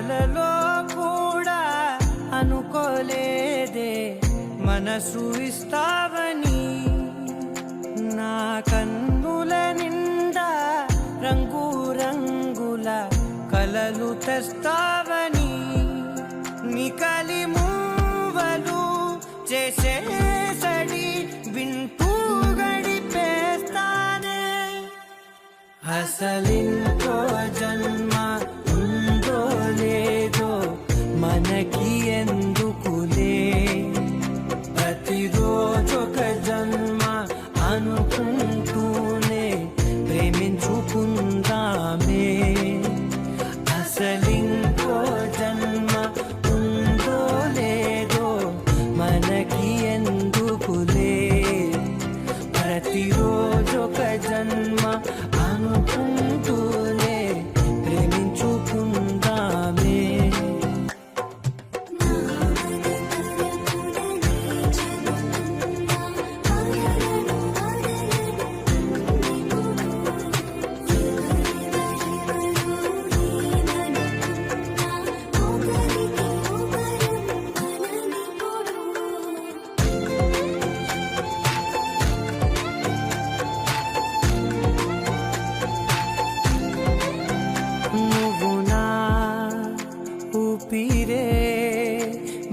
కలలో కూడా అనుకోలేదే మనసు ఇస్తావని. నా కన్నుల నిండా రంగు రంగుల కలలు తెస్తావని. నికలి మూవలు చేసేసడి వింటూ గడిపేస్తానే. అసలింకో జన్మ ఉందో లేదో మనకి ఎందుకులే, ప్రతిరోజొక జన్మ అనుకుంటూనే ప్రేమించుకుందామే. అసలింకో జన్మ ఉందో లేదో మనకి ఎందుకులే, ప్రతిరోజొక జన్మ అనుకుంటూనే ప్రేమించుకుందామే.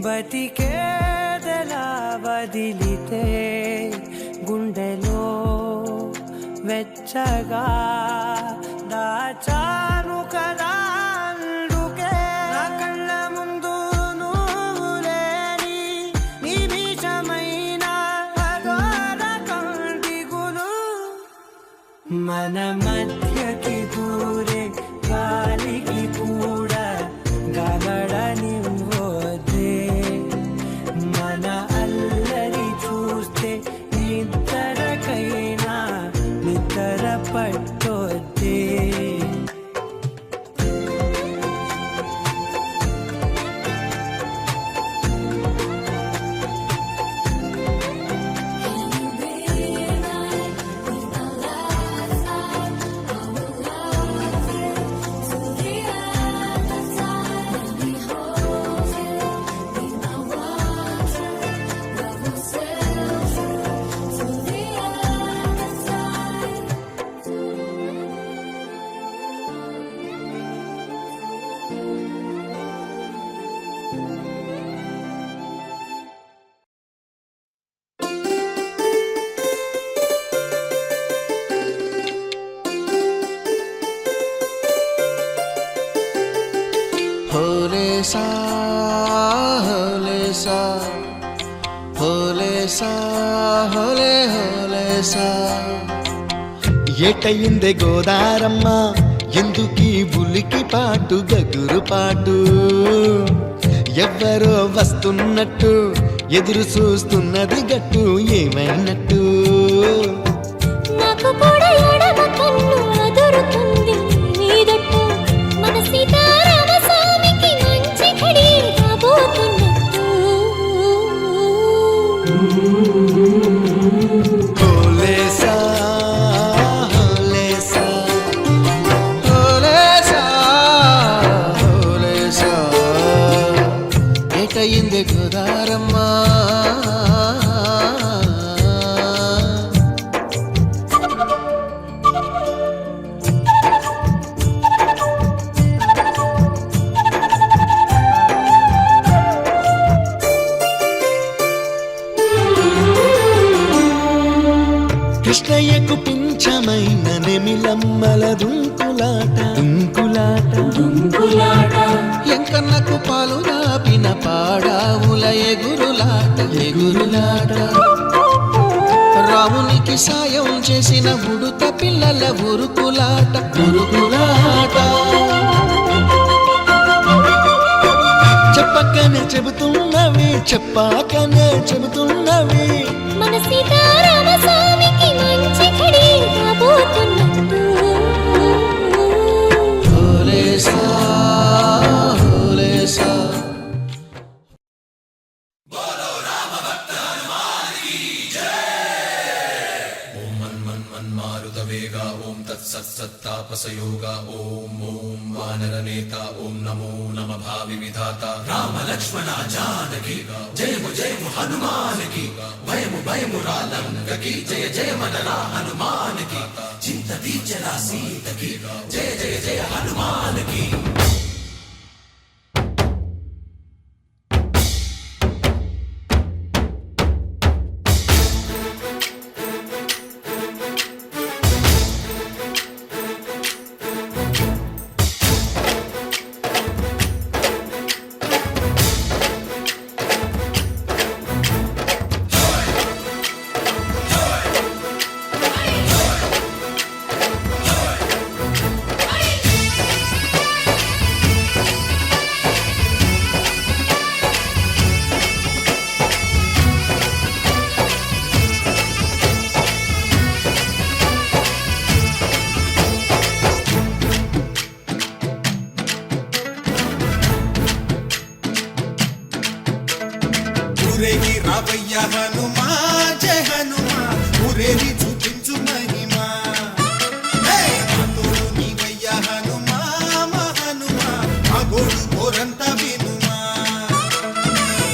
బతికేదలా వదిలితే గుండెలో వెచ్చగా దాచాను కదా, అందుకే నా కళ్ళ ముందు నువ్వు లేని నిమిషమైన అఘోర కంటిగులు. మన మధ్యకి దూరే గాలికి కూడా గలడనివ్వొద్దే. మన అల్లరి చూస్తే నిద్రకైనా నిద్ర పట్టొద్దే. హోలే సా హోలే సా హోలే సా హోలే హోలే సా. ఎటయిందే గోదారమ్మ ఎందుకీ ఉలికి పాటు గగురు పాటు, ఎవ్వరో వస్తున్నట్టు ఎదురు చూస్తున్నది గట్టు ఏమైనట్టు. నాకు కూడా ఎడమ కన్ను అదురుతుంది నీదట్టు, మన సీతారామ స్వామికి మంచి ఘడి రాబోతున్నట్టు. హోలే సా హోలే సా హోలే సా హోలే సా. ఎటయిందే గోదారమ్మ కృష్ణయ్యకు పింఛమైన నెమిలమ్మల దుంకులాట దుంకులాట దుంకులాట. ఎంకన్నకు పాలు రాపిన పాడావుల ఎగురులాట ఎగురులాట. రామునికి సాయం చేసిన ఉడుత పిల్లల ఉరుకులాట ఉరుకులాట. చెప్పకనే చెబుతున్నవి చెప్పాకనే చెబుతున్నవి, మన సీతారామ స్వామికి మంచి ఘడి రాబోతున్నట్టు. హోలే సా హోలే సా. ఓం మన్మన్మన్మారుత వేగా ఓం తత్సత్సత్తాప తాపసయోగ ఓం ఓం వానరనేత ఓం నమో నమ భావి విధాత రామ లక్ష్మణ జానకి జయము జయము హనుమానికి భయము భయము రాలంగకి జయ జయ మనరా హనుమానికి చింత తీర్చరా సీతకి జయ జయ జయ హనుమానికి. ఊరేగి రావయ్య హనుమా జయ హనుమా ఊరేగి చూపించు మహిమా తోడు నీవయ్య హనుమా మా హనుమా మా గోడు గోరంత వినుమా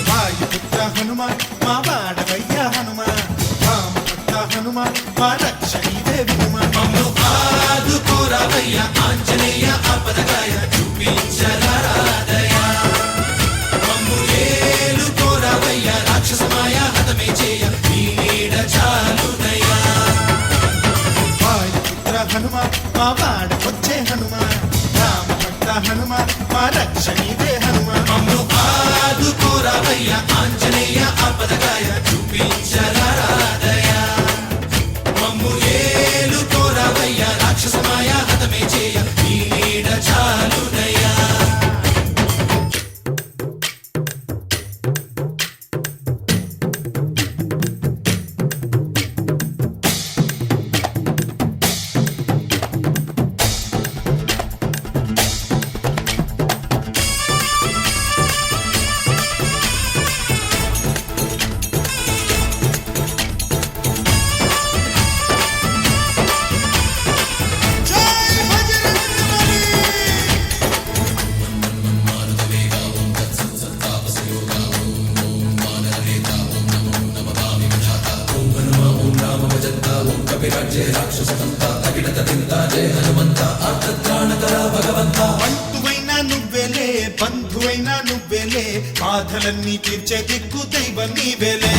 వాయుపుత్ర హనుమా మా వాడవయ్య హనుమా రామపుత్ర హనుమా మా రక్షణీవే వినుమా మమ్ము ఆదుకోరావయ్య ఆంజనేయ ఆపదగాయ చూపించరాదయ మమ్ము ఏలుకోరావయ్య రాక్షసమాయ హతమే చేయ నీ నీడ చాలుదయ్యా. వాయుపుత్ర హనుమా మా వాడకొచ్చే హనుమా రామభక్త హనుమా మా రక్షణీవే హనుమా మమ్ము ఆదుకోరావయ్య ఆంజనేయ ఆపదగాయ చూపించరాదయ మమ్ము ఏలుకోరావయ్య రాక్షసమాయ హతమే చేయ నీ నీడ చాలుదయ్యా. బంధువైనా నువ్వెలే బంధువైనా నువ్వెలే బాధలన్నీ తీర్చే దిక్కు దైవం నీవెలే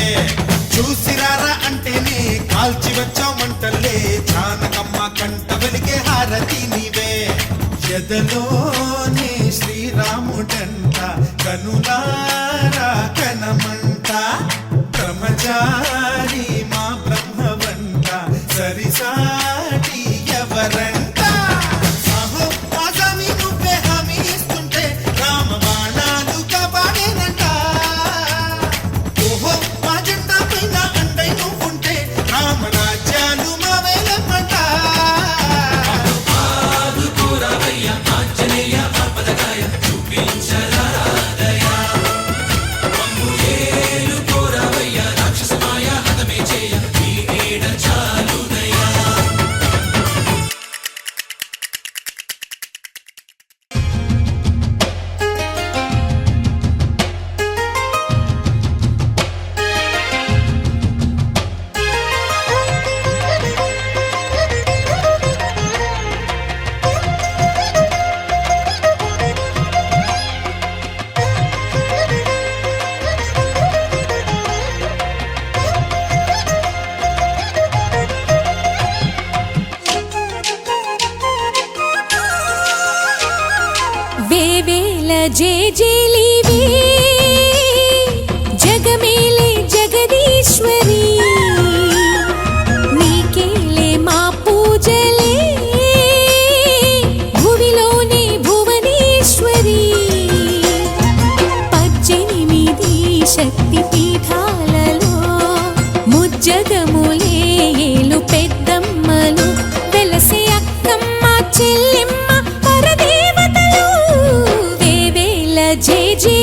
చూసిరారా అంటేనే కాల్చి వచ్చామంటలే జానకమ్మ కంట వెలిగే హారతి నీవే ఎదలోనే శ్రీరాముడంట కనులారా కనమంట బ్రహ్మచారి మా బ్రహ్మవంట సరిసాటి ఎవరంట సాహో ఆజామి నువ్వే హామీ ఇస్తుంటే రామ బాణాలు కాపాడేనంట ఓహో మా జెండా పైన అండై నువ్వుంటే రామరాజ్యాలు మా వేలమ్మంట ఆదుకోరావయ్య ఆంజనేయ ఆపదగాయ చూపించరాదయ మమ్ము ఏలుకోరావయ్య రాక్షసమాయ హతమే చేయ నీ నీడ చాలుదయ్యా. వేవేల జేజేలివే జగమేలే జగదీశ్వరి నీకేలే మా పూజలే భువిలోనే భువనేశ్వరి 18 శక్తి పీఠాలలో ముజ్జగములే ఏలు పెద్దమ్మలు వెలసే అక్కమ్మ చెల్లెమ్మ పరదేవతలు వేవేల జే జే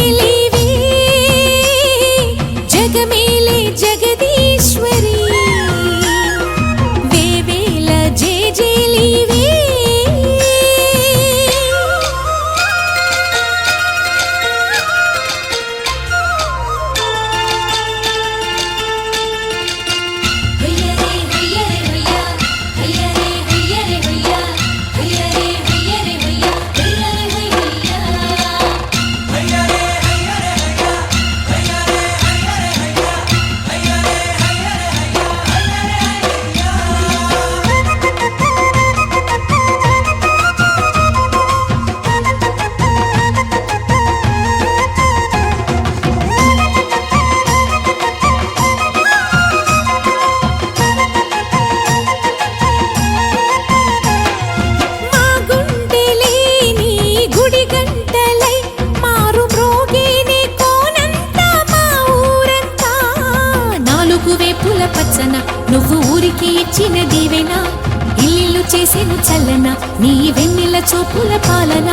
చేసెను చల్లన నీ వెన్నెల చూపుల పాలన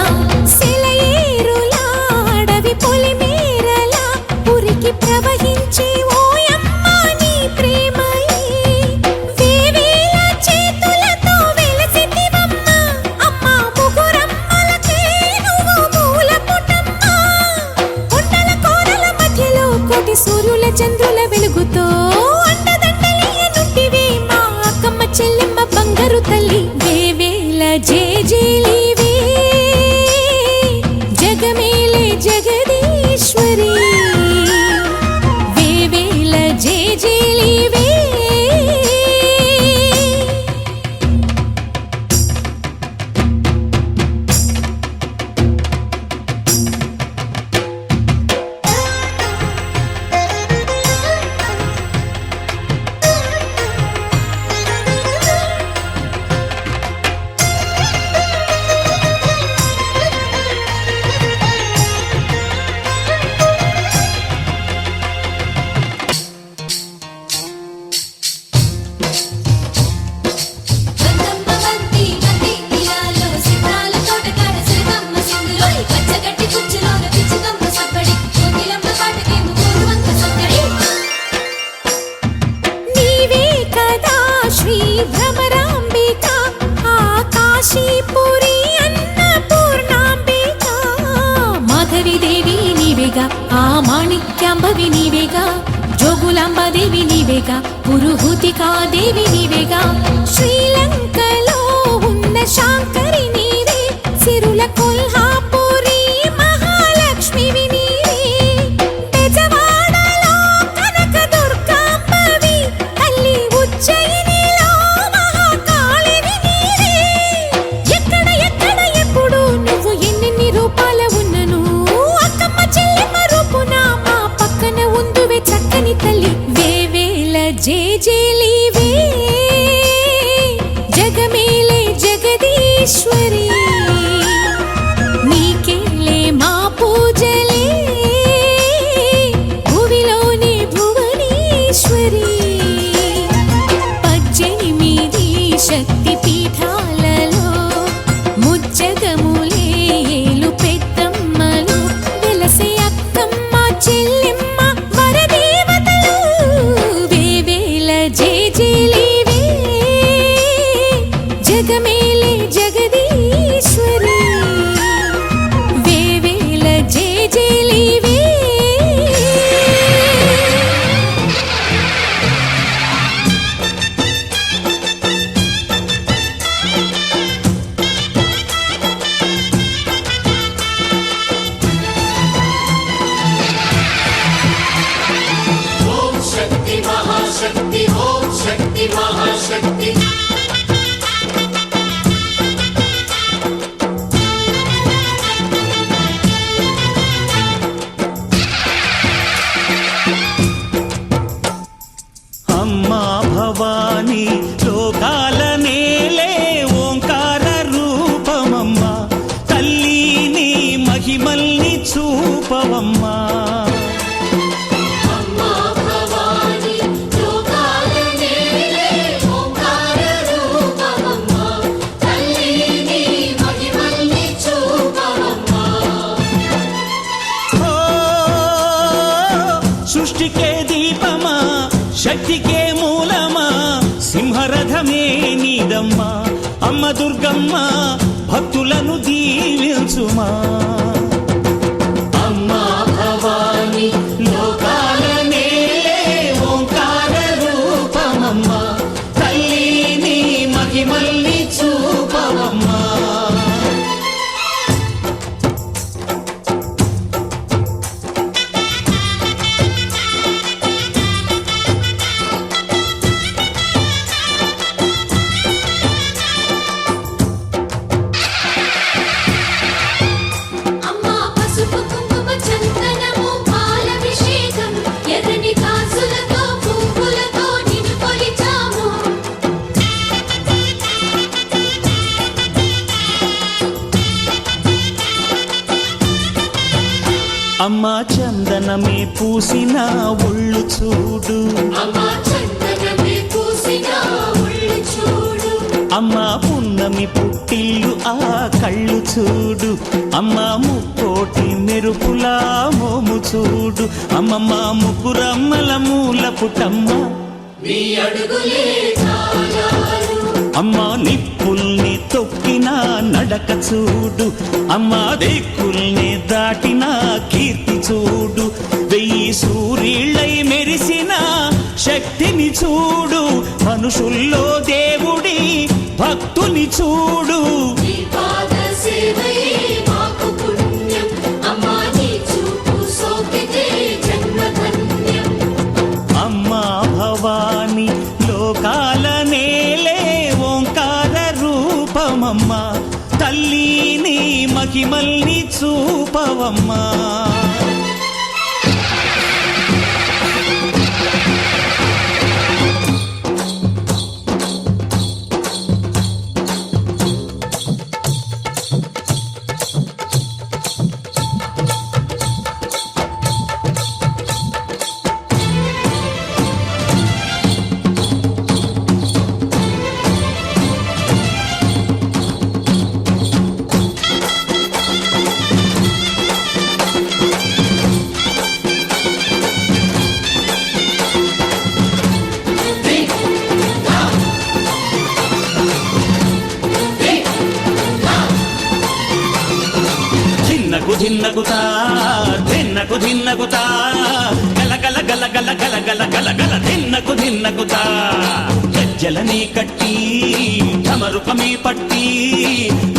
సెలయేరులా అడవి పొలిమేరలా ఉరికి ప్రవహించే ఓయమ్మ నీ ప్రేమయే వేవేల చేతులతో వెలసితివమ్మ అమ్మ ముగురమ్మలకే నువ్వు మూల పుటమ్మ కొండల కోరల మధ్యలో కోటి సూర్యుల చంద్రుల వెలుగుతో అండదండలియనుంటివి మా అక్కమ్మ చెల్లెమ్మ బంగారు తల్లి వేవేల జేజేలివే జగమేలే జగదీశ్వరి వేవేల జేజేలివే గంగమ్మ బంతి బంతి ఇలాలో సితాల తోటకాడ సిరిగమ్మ సింగులో పచ్చగడ్డి కుచ్చులోన పిచ్చుకమ్మ సప్పడి కోకిలమ్మ పాటకేమో కోరువంక సొక్కడి నీవే కదా శ్రీ భ్రమరాంబిక ఆకాశీపురి అన్నపూర్ణాంబిక మాధవి దేవి నీవేగా ఆ మాణిక్యాంబవి నీవేగా జోగులాంబాదేవి నీవేగా పురుహూతికా దేవి నీవేగా శ్రీలంకలో ఉన్న శాంకరి నీవే సిరుల కొల్హాపురి మహాలక్ష్మివి నీవే బెజవాడలో కనక దుర్గాంబవి తల్లి ఉజ్జయినిలో మహాకాళివి నీవే ఎక్కడ ఎక్కడ ఎప్పుడు నువ్వు ఎన్నెన్ని రూపాల ఉన్నను అక్కమ్మ చెల్లెమ్మ రూపున మా పక్కన ఉందువే చక్కని తల్లి వేవేల జేజేలివే జగమేలే జగదీశ్వరి నీకేలే మా పూజలే భువిలోనే భువనేశ్వరి 18 శక్తి పీఠాలలో ముజ్జగములే ఏలు పెద్దమ్మలు వెలసే అక్కమ్మ చెల్లెమ్మ వరదేవతలు వేవేల జేజేలివే జగమేలే జగదీశ్వరి వేవేల జేజేలివే ఓం శక్తి మహాశక్తి ఓం శక్తి మహాశక్తి అమ్మా భవానీ లోకాల నేలే ఓంకార రూపమమ్మా తల్లి నీ మహిమల్ని చూపవమ్మా అమ్మా భవాని లోకాల నేలే ఓంకార రూపమమ్మ తల్లి నీ మహిమల్ని చూపవమ్మా ఓ సృష్టికే దీపమా శక్తికే మూలమా సింహరథమే నీదమ్మా అమ్మ దుర్గమ్మ భక్తులను దీవించుమా అమ్మా భవాని లోకాల నేలే ఓంకార రూపమమ్మా తల్లి నీ మహిమల్ని చూపవమ్మా అమ్మా పసుపు కుంకుమ చందనము పాలభిషేకం ఎర్రని కాసులతో పువ్వులతో నిన్ను కొలిచాము అమ్మా చందనమే పూసిన ఒళ్ళు చూడు అమ్మా చందనమే పూసిన ఒళ్ళు చూడు అమ్మా పున్న పున్నమి పుట్టిల్లు ఆ కళ్ళు చూడు అమ్మ ముక్కోటి మెరుపులా మోము చూడు అమ్మమ్మ ముగ్గురమ్మల మూల పుట్టమ్మ నీ అడుగులే చాలాలు అమ్మ నిప్పుల్ని తొక్కిన నడక చూడు అమ్మ దిక్కుల్ని దాటిన కీర్తి చూడు 1000 సూర్యుళ్ళై మెరిసిన శక్తిని చూడు మనుషుల్లో దేవుడి భక్తుని చూడు నీ పాద సేవయే మాకు పుణ్యం అమ్మా నీ చూపు సోకితే జన్మ ధన్యం అమ్మా భవాని లోకాల నేలే ఓంకార రూపమమ్మ తల్లిని మహిమల్ని చూపవమ్మా ధిన్నకుతా ధిన్నకుతా గల గల గల గల గల గల గల గల ధిన్నకుతా గజ్జలని కట్టి ఢమరుకమే పట్టి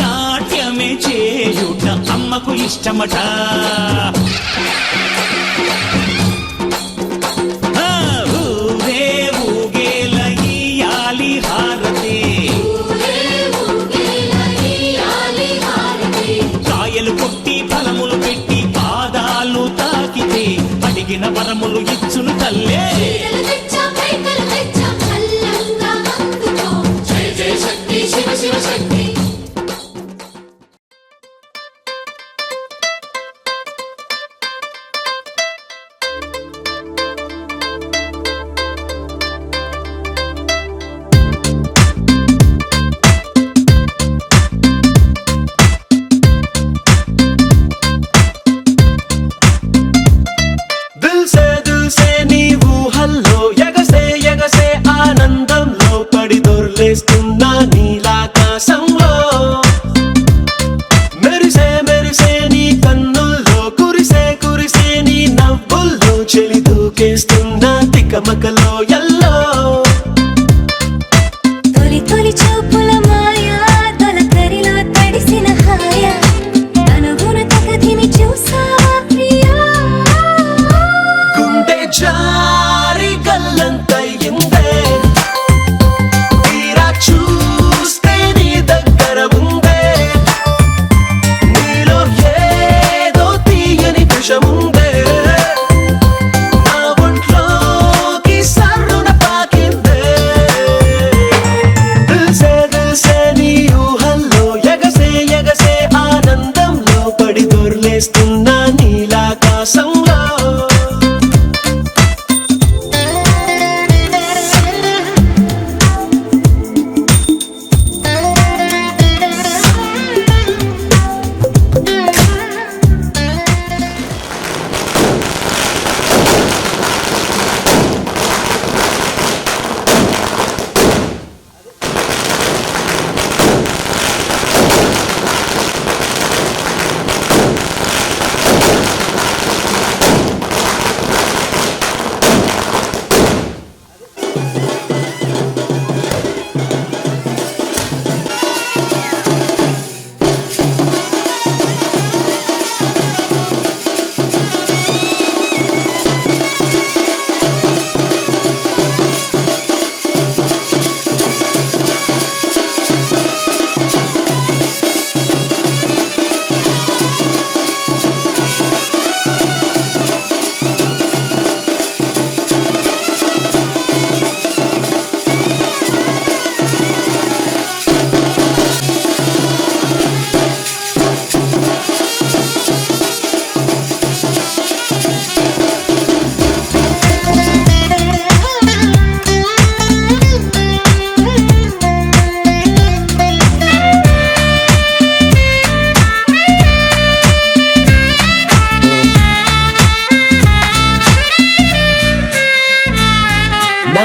నాట్యమే చేయుట అమ్మకు ఇష్టమట ఊరే ఊగేల ఇయ్యాలి హారతి కాయలు కొట్టి ఫలములు పెట్టి పాదాలు తాకితే అడిగిన వరములు ఇచ్చును తల్లే జయ జయ శక్తి శివ శివ శక్తి దిల్ సే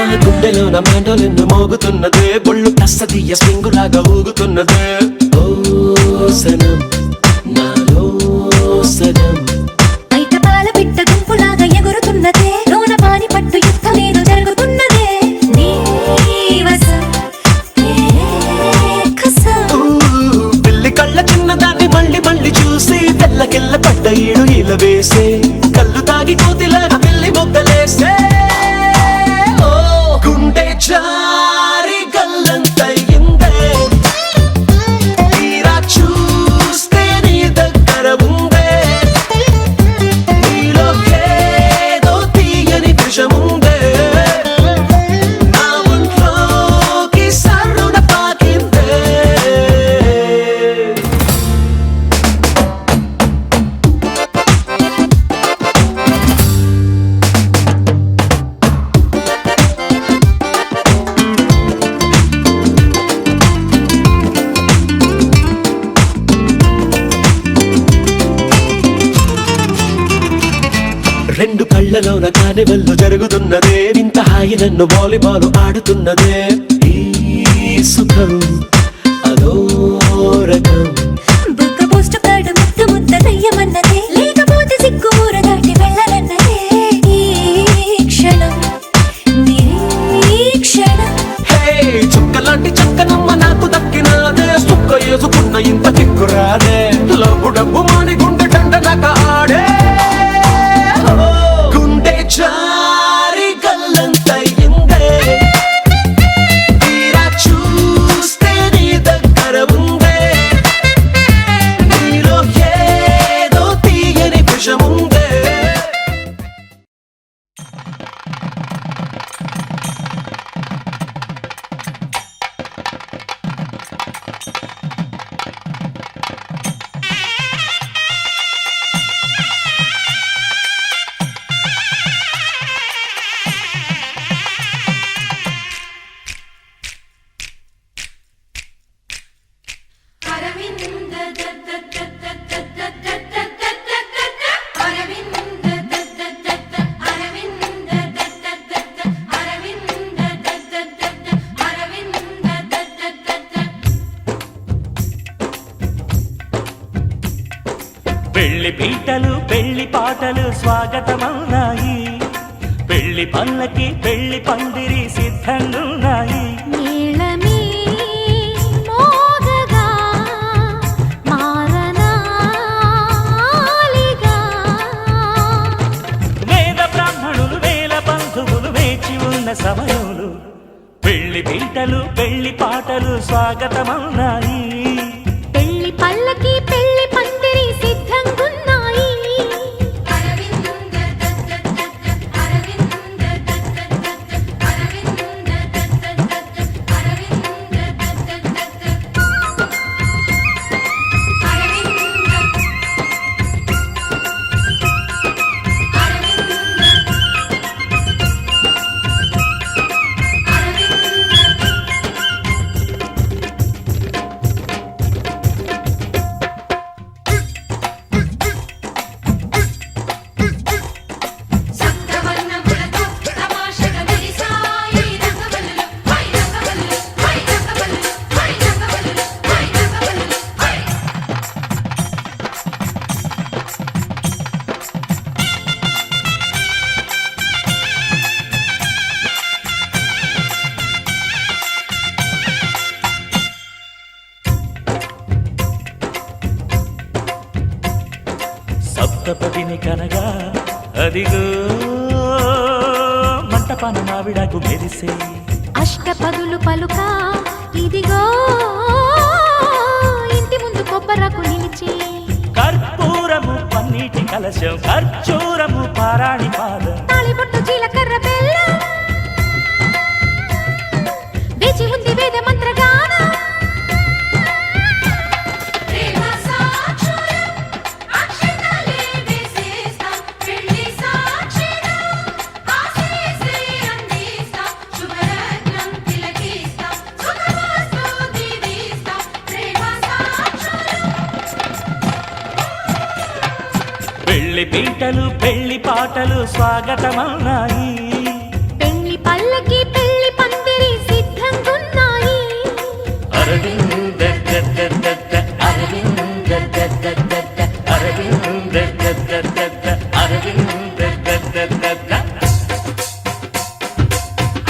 గుండెలోన మెండోలెన్ను మోగుతున్నదే బొళ్ళు కస్తదీయ స్ప్రింగులాగా ఊగుతున్నదే ఓ సనం నాలో సగం బయట పాల పిట్ట గుంపులాగా ఎగురుతున్నదే లోన పాని పట్టు యుద్ధమేదో జరుగుతున్నదే నీ వసం పిల్లి కళ్ళ చిన్నదాన్ని మళ్ళీ మళ్ళీ చూసి తెల్లకెళ్ళ పడ్డ ఈడు ఈల వేసే కళ్ళు తాగి కోతిలాగా పిల్లి మొగ్గలేసే ఓ గుండె జారి గల్లంతయిందే తీరా చూస్తే నీ దగ్గర ఉందే నీలో ఏదో తీయని విషముందే నా ఒంట్లోకి సర్రున పాకిందే రెండు కళ్ళలోన కానివల్లు జరుగుతున్నదే వింత హాయి నన్ను వాలీబాల్ ఆడుతున్నదే ఈ సుఖం అదో రకం బుక్క పోస్ట్ కార్డు ముద్దు ముద్ద దయ్యమన్నదే లేకపోతే సిగ్గు ఊర దాటి వెళ్ళనన్నదే ఈ క్షణం నిరీక్షణం హే చుక్కలాంటి చక్కనమ్మ నాకు దక్కినాదే సుక్క వేసుకున్న ఇంత దిక్కురాదే లబ్బు డబ్బు మాని గుండె దండనక ఆడే ఓ, గుండె జారి గల్లంతయిందే తీరా చూస్తే నీ దగ్గర ఉందే నీలో ఏదో తీయని విషముందే అరవింద పెళ్లి పీటలు పెళ్లి పాటలు స్వాగతమవునాయి పెళ్లి పల్లకి పెళ్లి పందిరి సిద్ధంగున్నాయి నీళమే మోగగా మారనాలిగా వేద బ్రాహ్మణులు వేల బంధువులు వేచి ఉన్న సమయంలో పెళ్లి పీటలు పెళ్లి పాటలు స్వాగతమవునాయి పెళ్లి పల్లకి పెళ్లి పందిరి సిద్ధంగున్నాయి సప్తపదిని కనగా అదిగో మంటపాన మావిడాకు మెరిసే అష్టపదులు పలుక ఇదిగో ఇంటి ముందు కొబ్బరకు నిలిచి కర్పూరము పన్నీటి కలశం ఖర్చూరము పారాణి పాదం తాళిబొట్టు జీలకర్ర బెల్లం వేచి ఉంది వేద మంత్రగానం పెళ్లి పీటలు పెళ్లి పాటలు స్వాగతమన్నాయి పెళ్లి పల్లకి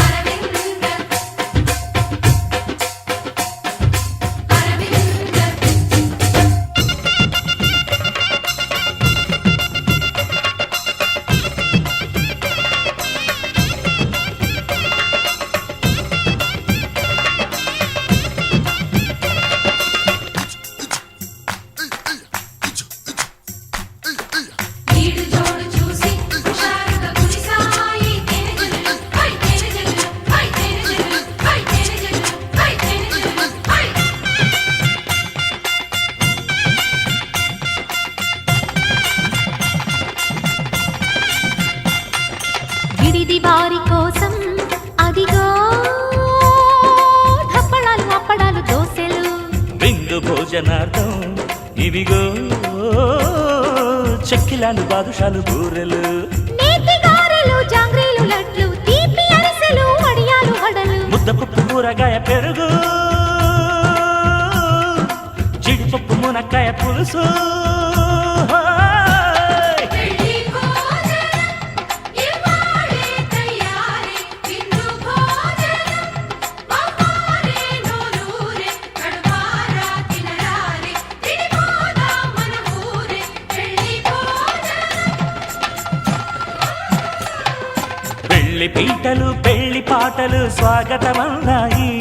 అరవింద అరవింద ఈడు జోడు చూసి హుషారుగా కురిసాయి తేనెజల్లు హై తేనెజల్లు హై తేనెజల్లు హై తేనెజల్లు హై తేనెజల్లు హై విడిది వారి కోసం అదిగో అప్పడాలు అప్పడాలు దోసెలు విందు భోజనార్థం ఇవిగో చెక్కిలాలు బాదుషాలు బూరెలు నేతి గారెలు జాంగ్రీలు లడ్లు తీపి అరిసెలు వడియాలు వడలు ముద్దపప్పు కూరగాయ పెరుగు జీడిపప్పు మునక్కాయ పులుసు పెళ్లి భోజనం ఇవాళే తయారీ విందు భోజనం బహారే నోరూరే కడుపారా తినరారే తినిపోదాం మన ఊరే పెళ్లి భోజనం పెళ్లి పీటలు పెళ్లి పాటలు స్వాగతమన్నాయి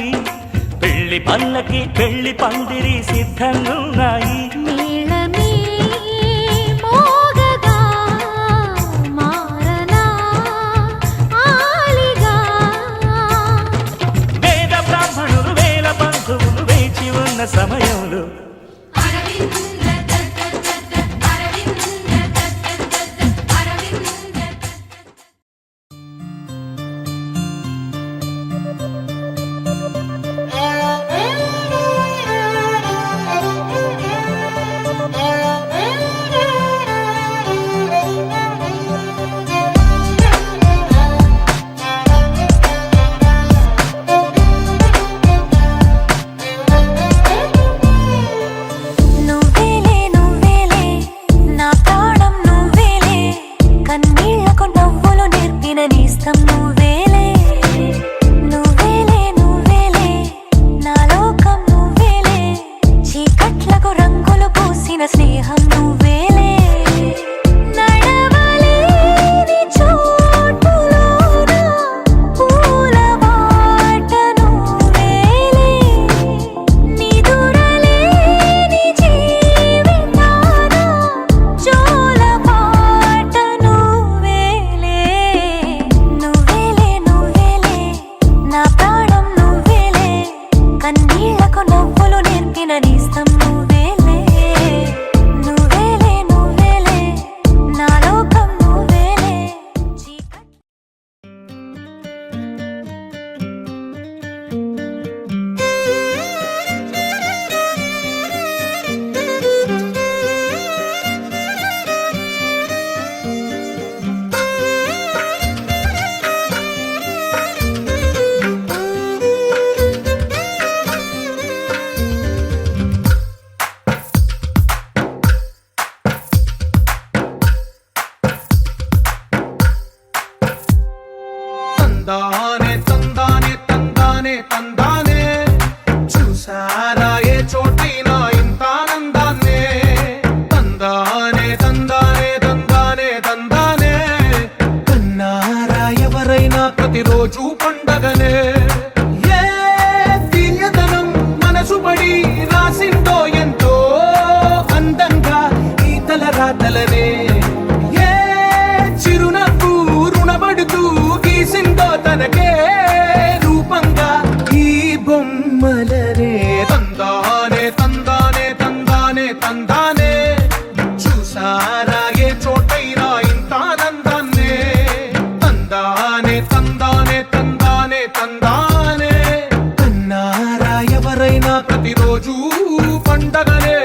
పెళ్లి పల్లకి పెళ్లి పందిరి సిద్ధంగున్నాయి మేళమే మోగగా మారనా ఆలిగా వేద బ్రాహ్మణులు వేల బంధువులు వేచి ఉన్న సమయంలో అరవింద అరవింద అరవింద నువ్వేలే నువ్వేలే నా ప్రాణం నువ్వేలే కన్నీళ్లకు నవ్వులు నేర్పిన నేస్తం నువ్వేలే నువ్వేలే నువ్వేలే నా లోకం నువ్వేలే చీకట్లకు రంగులు పూసిన స్నేహం నువ్వేలే నడవలేని చోటులోన పూల బాట నువ్వేలే నిదురలేని జీవితాన జోల పాట నువ్వేలే నువ్వేలే నువ్వేలే నా ప్రాణం నువ్వేలే కన్నీళ్లకు నవ్వులు నేర్పిన నేస్తం నువ్వేలే నువ్వేలే నువ్వేలే నా లోకం నువ్వేలే చీకటి తందానే తందానే తందానే తందానే చూసారా ఏ చోటైనా ఇంత ఆనందాన్నే తందానే తందానే తందానే తందానే కన్నారా ఎవరైనా ప్రతిరోజు పండగనే ఏ తీయదనం మనసు పడి రాసిందో ఎంతో అందంగా ఈ తలరాతలనే ఏ చిరునవ్వు రుణపడుతూ గీసిందో తనకే రూపంగా ఈ బొమ్మలనే తందానే తందానే తందానే తందానే చూసారా ఏ చోటైనా ఇంత ఆనందాన్నే తందానే తందానే తందానే తందానే కన్నారా ఎవరైనా ప్రతిరోజు పండగనే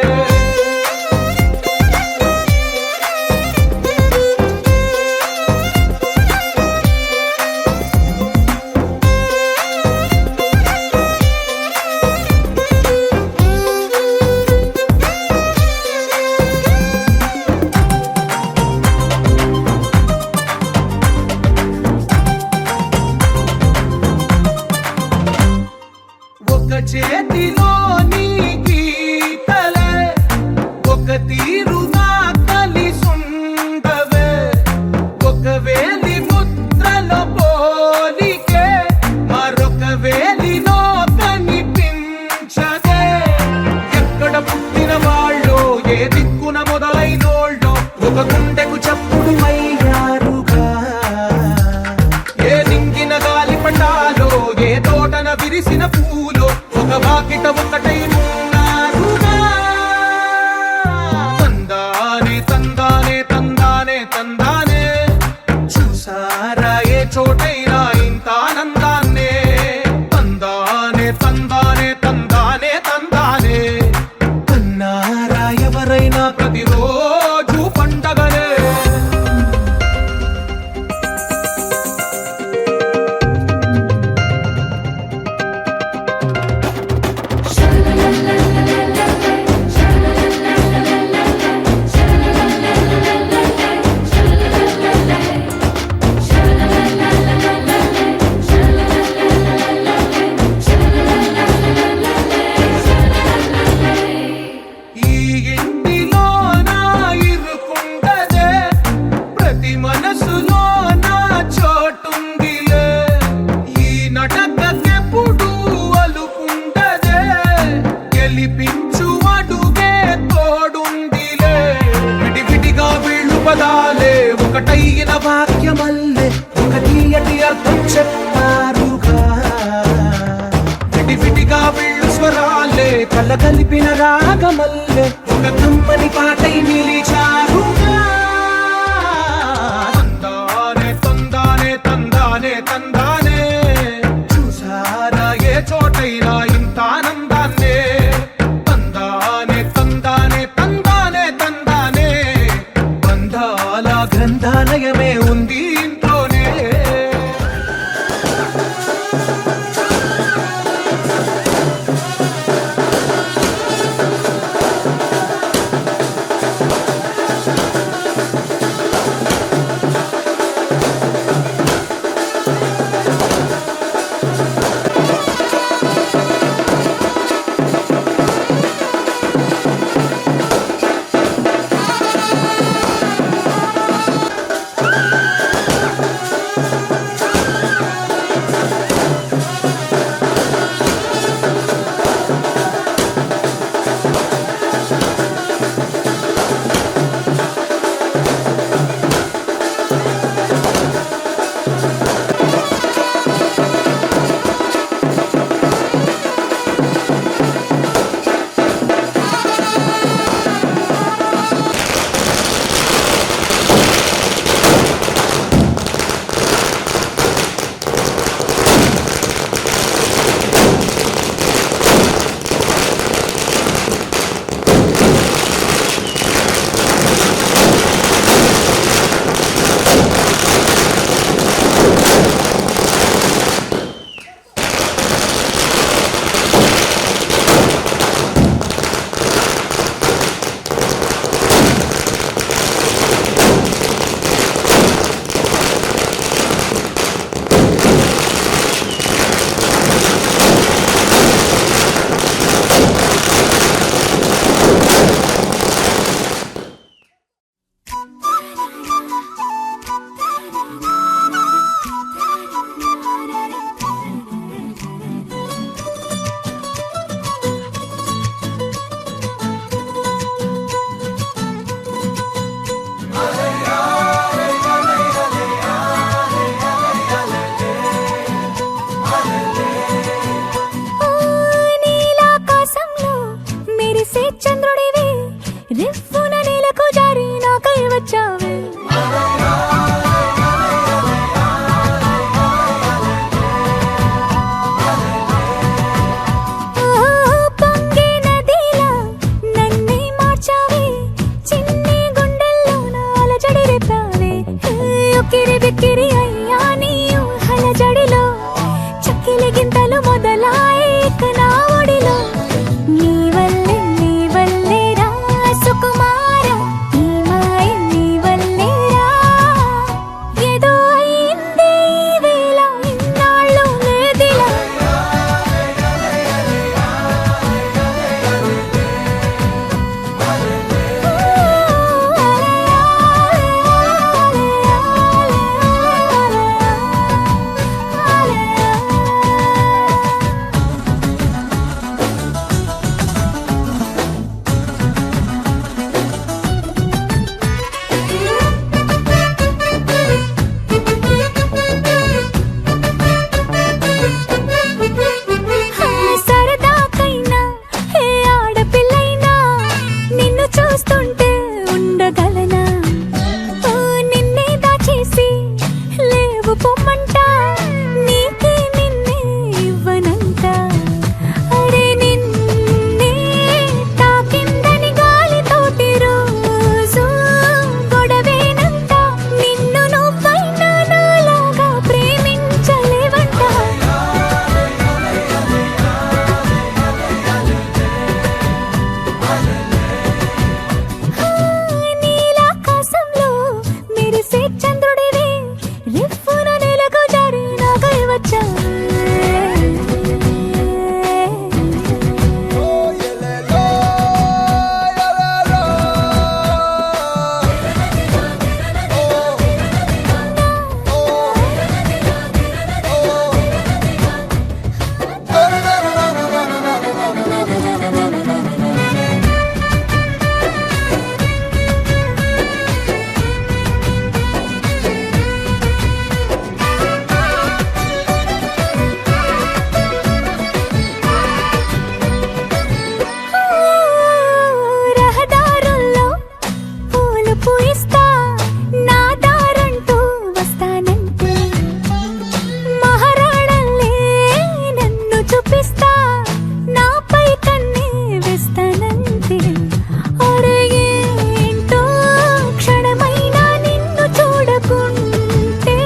తీరుగా కలిసుండవే ఒక వేలి ముద్రలో పోలికే మరొక వేలిలో కనిపించదే ఎక్కడ పుట్టిన వాళ్ళో ఏ దిక్కున మొదలైనోళ్ళో ఒక గుండెకు చప్పుడు అయ్యారుగా ఏ నింగిన గాలి పటాలో ఏ తోటన విరిసిన పూలో ఒక వాకిట ఒకటై ఉన్నారుగా తందానే తందానే తందానే తందానే చూసారా ఏ చోటైనా ఇంత ఆనందాన్నే తందానే తందానే తందానే తందానే అన్నారా ఎవరైనా ప్రతిరోజు పండగనే ఈ ఇంటిలో నా ఇరుకుండదే ప్రతి మనసులో నా చోటుందిలే ఈ నటకెప్పుడు అలుకుండదే గెలిపించు అడుగే తోడుందిలే విడివిడిగా వీళ్ళు పదాలే ఒకటైన వాక్యమల్లే ఒక తీయటి అర్థం చెప్పారుగా విడివిడిగా వీళ్ళు స్వరాలే కళ్ళ కలిపిన రాగమల్లే ఒక కమ్మని పాటై నిలిచారుగా తందానే తందానే తందానే తందానే చూసారా ఏ చోటైనా ఇంత ఆనందాన్నే తందానే తందానే తందానే తందానే బంధాల గ్రంథాలయమే ఉంది ఇంట్లోనే నీ వల్లే రా సుకుమార, ఈ మాయ నీ వల్లే చూస్తుంటే ఉండగలనా ఓ నిన్నే దాచేసి లేవు పొమ్మంట నీకే నిన్నే ఇవ్వనంట అరే నిన్నే తాకిందని గాలితోటి రోజు గొడవేనంట నిన్ను నువ్వైనా నాలాగా ప్రేమించలేవంట నీలాకాశంలో మెరిసే చంద్రుడివే రిఫ్ఫున నెలకు జారి నాకై వచ్చావే రహదారుల్లో పూలు పూయిస్తా నా దారంటూ వస్తానంటే మహారాణల్లే నన్ను చూపిస్తా నాపై కన్నే వేస్తానంతే అరే ఏంటో క్షణమైనా నిన్ను చూడకుంటే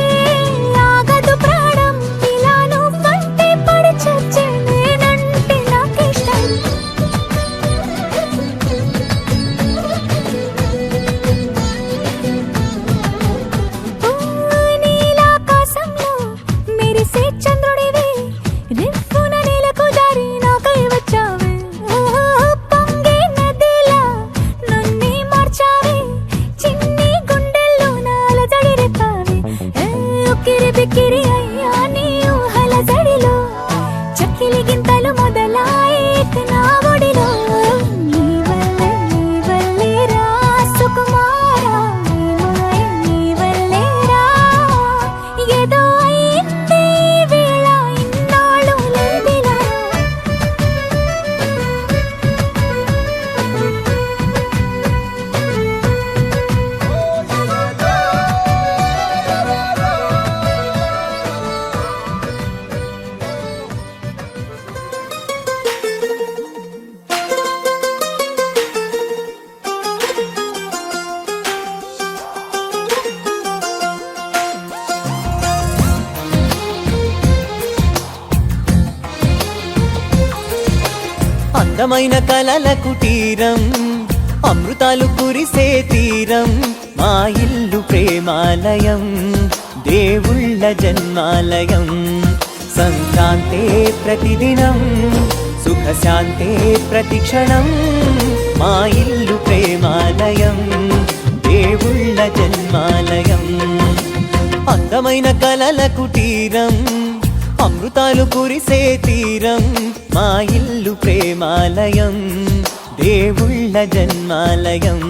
ఆగదు ప్రాణం ఇలా నువ్వంటే పడి చచ్చే నేనంటే నాకిష్టం నీలాకాశంలో మెరిసే చంద్రుడివే రిఫ్ఫున నెలకు జారి నాకై వచ్చావే పొంగే నదిలా నన్నే మార్చావే చిన్ని గుండెల్లో నాలజడి రేపావే ఉక్కిరి బిక్కిరి అయ్యా నీ ఊహల జడిలో చక్కిలి గింతలు మొదలాయేక నా ఒడిలో నీ వల్లే రా సుకుమారా నీ వల్లే రా ఏదో అయింది ఈ వేళ ఇన్నాళ్ళు లేదిలా అందమైన కలల కుటీరం అమృతాలు కురిసే తీరం మా ఇల్లు ప్రేమాలయం దేవుళ్ళ జన్మాలయం సంక్రాంతే ప్రతిదినం సుఖశాంతే ప్రతిక్షణం మా ఇల్లు ప్రేమాలయం దేవుళ్ళ జన్మాలయం అందమైన కలల కుటీరం అమృతాలు కురిసే తీరం మా ఇల్లు ప్రేమాలయం దేవుళ్ళ జన్మాలయం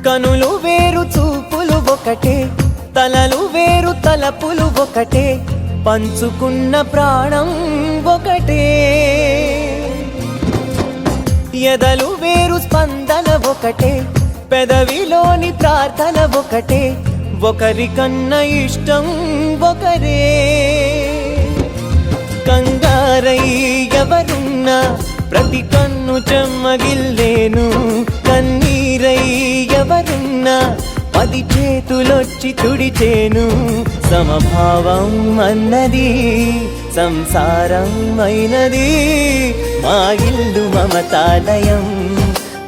కనులు వేరు చూపులు ఒకటే తలలు వేరు తలపులు ఒకటే పంచుకున్న ప్రాణం ఒకటే ఎదలు వేరు స్పందన ఒకటే పెదవిలోని ప్రార్థన ఒకటే ఒకరికన్నా ఇష్టం ఒకరే కంగారై ఎవరున్నా ప్రతి కన్ను చెమ్మగిల్లేను కన్నీరై ఎవరున్నా 10 చేతులొచ్చి తుడిచేను సమభావం అన్నది సంసారం అయినది మా ఇల్లు మమతాలయం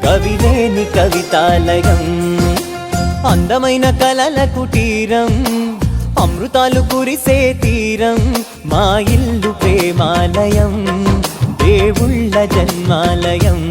కవిలేని కవితాలయం అందమైన కలల కుటీరం అమృతాలు కురిసే తీరం మా ఇల్లు ప్రేమాలయం దేవుళ్ళ జన్మాలయం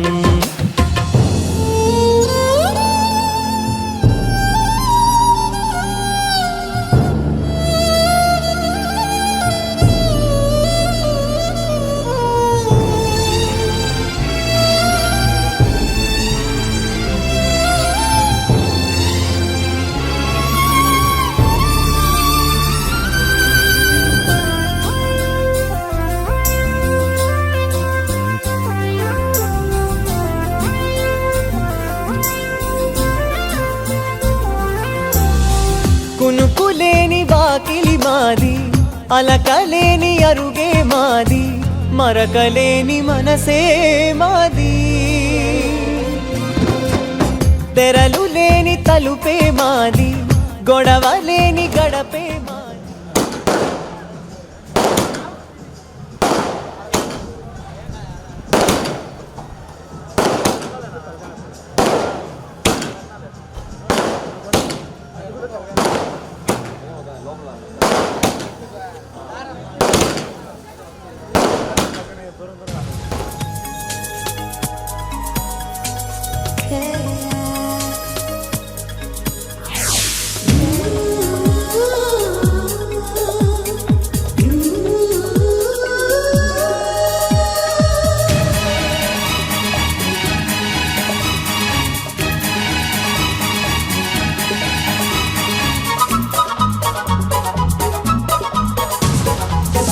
కునుకులేని వాకిలి మాది అలకలేని అరుగే మాది మరకలేని మనసే మాది తెరలు లేని తలుపే మాది గొడవ లేని గడపే మాది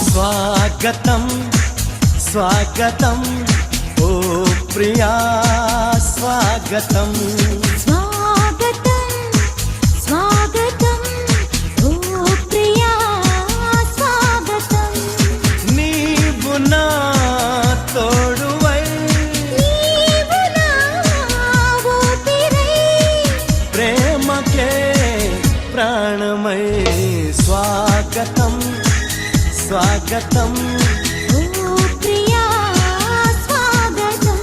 స్వాగతం స్వాగతం ఓ ప్రియా స్వాగతం స్వాగతం స్వాగతం ఓ ప్రియా స్వాగతం నీవు నా తోడువై నీవు నా ఊపిరై ప్రేమకే ప్రాణమై స్వాగతం స్వాగతం ఓ ప్రియా స్వాగతం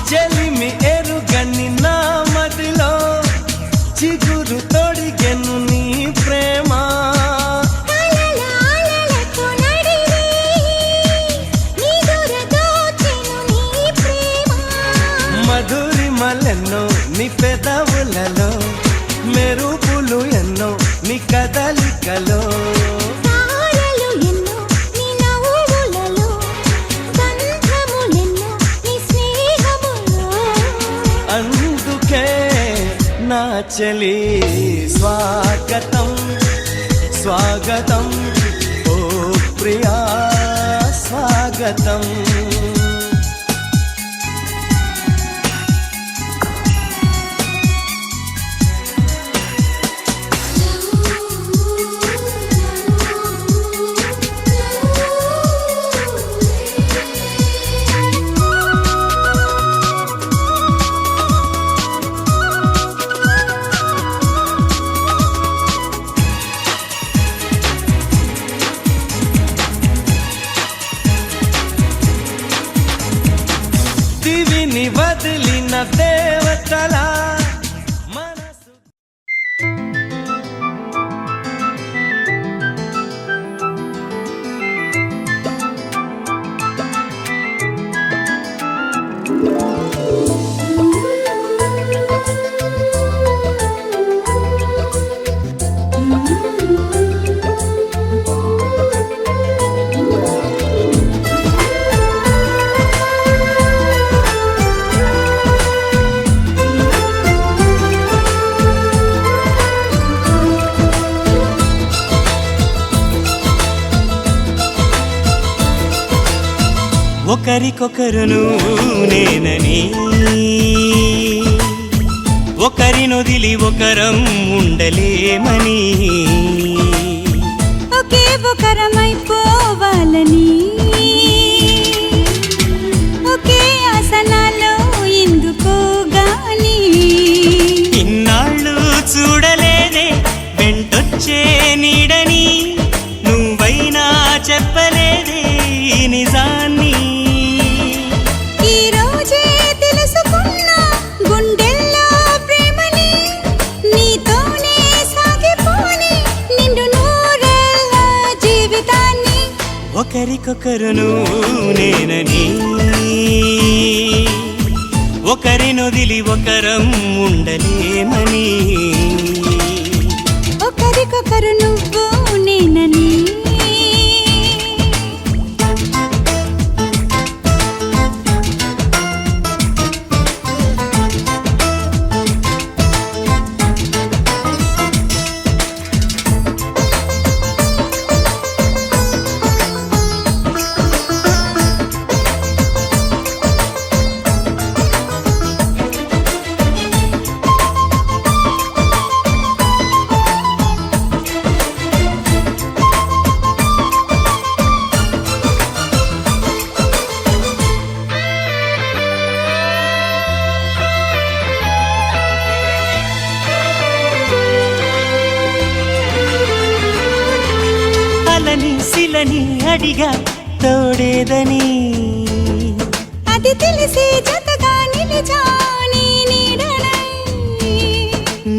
చెలిమి ఎరుగని నా మదిలో చిగురు తొడిగెను నీ ప్రేమ కలలాలలతో నడివే నిదుర దోచెను నీ ప్రేమ మధురిమలెన్నో నీ పెదవులలో మెరుపులు ఎన్నో నీ కదలికలో తారలు ఎన్నో నీ నవ్వులలో గంధములెన్నో నీ స్నేహములో అందుకే నా చెలి స్వాగతం స్వాగతం ఓ ప్రియా స్వాగతం దివిని వదిలిన దేవతలా మనసు ఒకరికొకరును నేనని ఒకరినొదిలి ఒకరం ఉండలేమని ఒకే ఒకరమైపోవాలని ఒకే ఆసనాలో ఎందుకో గాని ఇన్నాళ్ళు చూడలేదే వెంటొచ్చే నీడని నువ్వైనా చెప్పలేదే ఈ నిజాన్ని ఈ రోజే తెలుసుకున్నా గుండెల్లో ప్రేమని నీతోనే సాగిపోని నిండు నూరేళ్ళ జీవితాన్ని ఒకరికొకరును నేనని ఒకరినొదిలి ఒకరం ఉండలేమని ఒకరికొకరు నువ్వు నేనని అలని శిలని అడిగా తోడేదని అది తెలిసి జతగా నిలిచా నీ నీడనై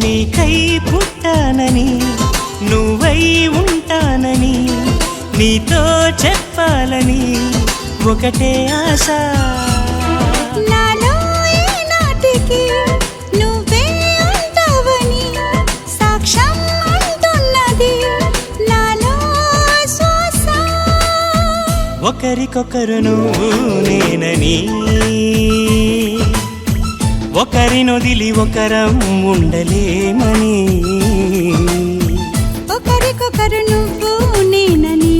నీకై పుట్టానని నువ్వై ఉంటానని నీతో చెప్పాలని ఒకటే ఆశ నాలో ఈనాటికి నువ్వే ఉంటావని సాక్ష్యం అంటున్నది నాలో శ్వాస ఒకరికొకరును నేనని ఒకరినొదిలి ఒకరం ఉండలేమని ఒకరికొకరు నువ్వు నేనని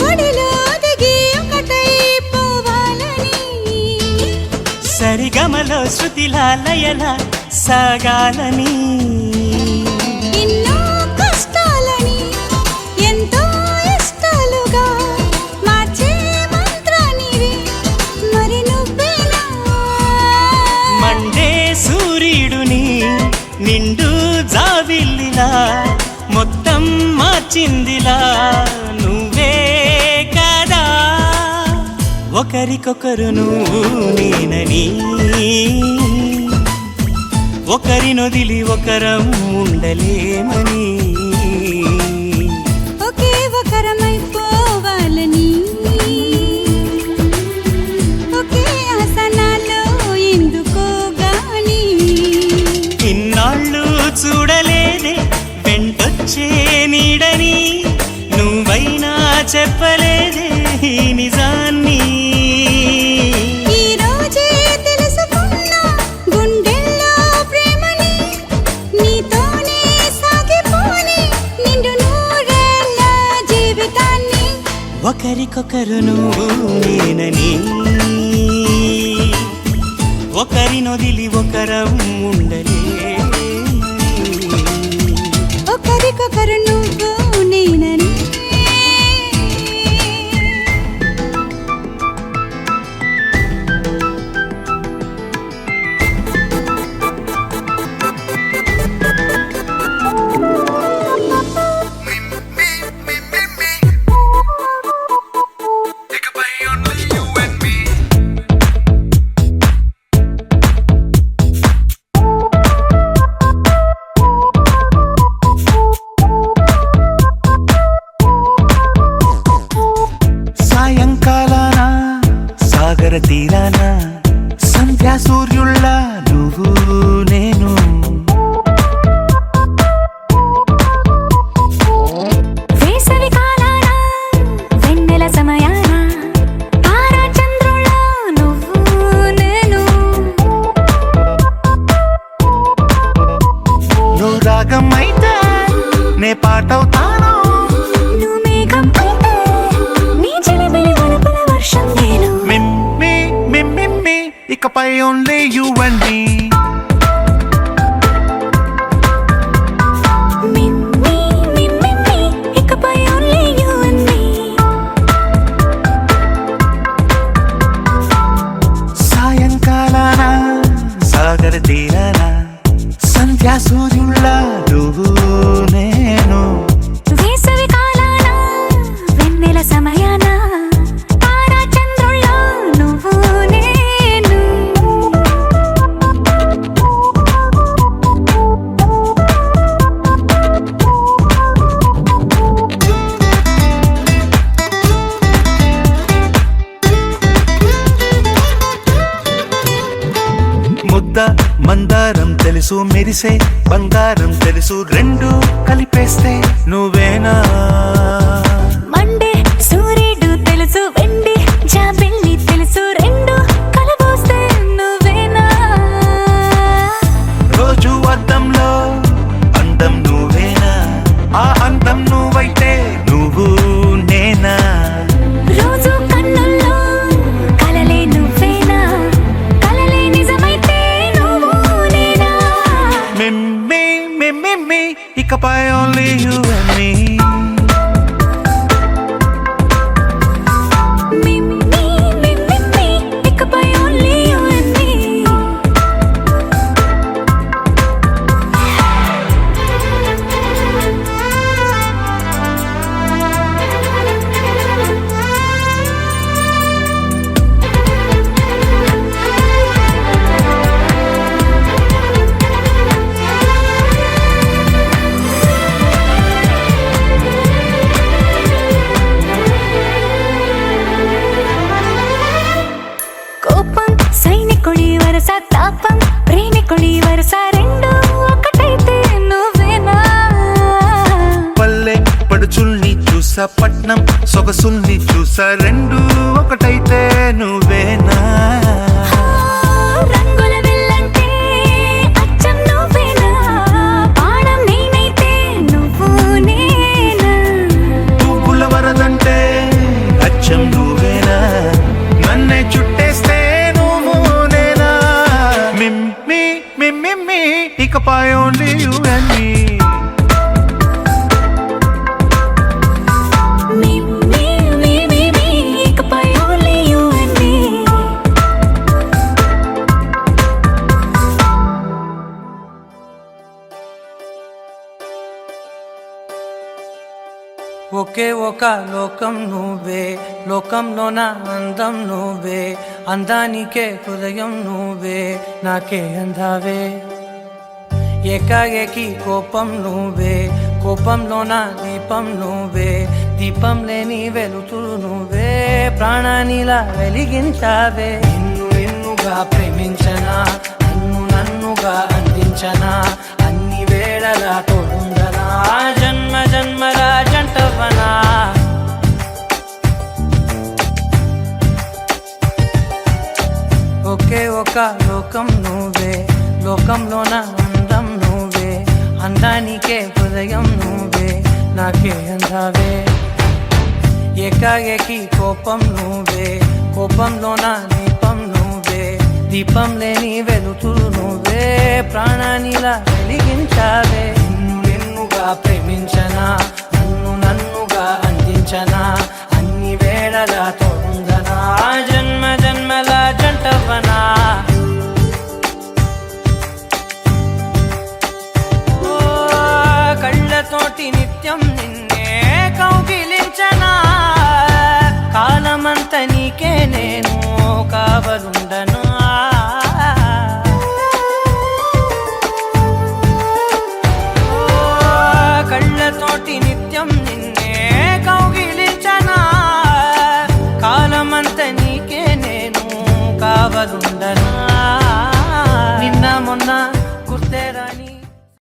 ఒడిలో దిగి ఒకటై పోవాలని సరిగమలో శృతిలా లయలా సాగాలని ఎన్నో కష్టాలని ఎంతో ఇష్టాలుగా మార్చే మంత్రానివి మరి నువ్వేనా మండే సూర్యుడుని నిండు జావిల్లిలా మొత్తం మార్చిందిలా నువ్వే కదా ఒకరికొకరును నేనని ఒకరినొదిలి ఒకరం ఉండలేమని ఒకే ఒకరమైపోవాలని ఒకే ఆసనాలో ఎందుకో గాని ఇన్నాళ్ళు చూడలేదే వెంటొచ్చే నీడని నువ్వైనా చెప్పలేదే ఈ నిజాన్ని ఈ రోజే తెలుసుకున్నా గుండెల్లో ప్రేమని నీతోనే సాగిపోని నిండు నూరేళ్ళ జీవితాన్ని ఒకరికొకరును నేనని ఒకరినొదిలి ఒకరం ఉండలేమని ఒకరికొకరు నువ్వు నేనని సంధ్యా సూర్యుళ్ళ నువ్వు నేను వేసవి కాలాన వెన్నెల సమయాన తారా చంద్రుళ్ళ నువ్వు నేను నువ్వు రాగం అయితే నే పాటవుతాను నువ్వు మేఘం అయితే నీ చిలిపిలి వలపుల వర్షం నేను మిమ్మి మిమ్మి ఇకపై only you and me meme meme ఇకపై ఓన్లీ యు అండ్ మీ సాయంకాలాన సాగర తీరాన సంధ్యా సూర్యుళ్ళ నువ్వు నేను వేసవి కాలాన వెన్నెల సమయాన తారా చంద్రుళ్ళ నువ్వు నేను ముద్ద మందారం తెలుసు మెరిసే బంగారం తెలుసు రెండు కలిపేస్తే నువ్వేనా మండే సూర్యుడు తెలుసు వెండి జాబిల్లి తెలుసు రెండు కలబోస్తే నువ్వేనా రోజు అద్దంలో అందం నువ్వేనా ఆ అందం నువ్వైతే నువ్వు నేనా రోజు కన్నుల్లో కలలే నువ్వేనా కలలే నిజమైతే నువ్వు నేనా మిమ్మి మిమ్మి ఇకపై only you and me meme meme ఇకపై ఓన్లీ యు అండ్ మీ కోపం సైనికుడి వరస తాపం ప్రేమికుడి వరస రెండు ఒకటైతే నువ్వేనా పల్లె పడుచుల్ని చూసా పట్నం సొగసుల్ని చూసా రెండు ఒకటైతే నువ్వేనా రంగుల వెళ్ళంటే అచ్చం నువ్వేనా బాణం నేనైతే నువ్వు నేనా పువ్వుల వరదంటే అచ్చం నువ్వేనా నన్నే చుట్టేస్తే నువ్వు నేనా మిమ్మి మిమ్మి ఇకపై only you and me meme meme ఇకపై ఓన్లీ యు అండ్ మీ ఒకే ఒక లోకం నువ్వే లోకంలోన అందం నువ్వే అందానికే హృదయం నువ్వే నాకే అందావే ఏకాఏకి కోపం నువ్వే కోపంలోన దీపం నువ్వే దీపం లేని వెలుతురు నువ్వే ప్రాణానిలా వెలిగించావే నిన్ను నిన్నుగా ప్రేమించనా నన్నుగా అందించనా అన్ని వేళలా తోడుందనా జన్మ జన్మల జంటవనా ఒకే ఒక లోకం నువ్వే లోకంలోన అందం నువ్వే అందానికే హృదయం నువ్వే నాకే అందావే ఏకాఏకి కోపం నువ్వే కోపంలోన దీపం నువ్వే దీపం లేని వెలుతురు నువ్వే ప్రాణానిలా వెలిగించావే నిన్ను నిన్నుగా ప్రేమించనా నన్నుగా అందించనా అన్ని వేళలా తోడుందనా జన్మ జన్మల జంటవనా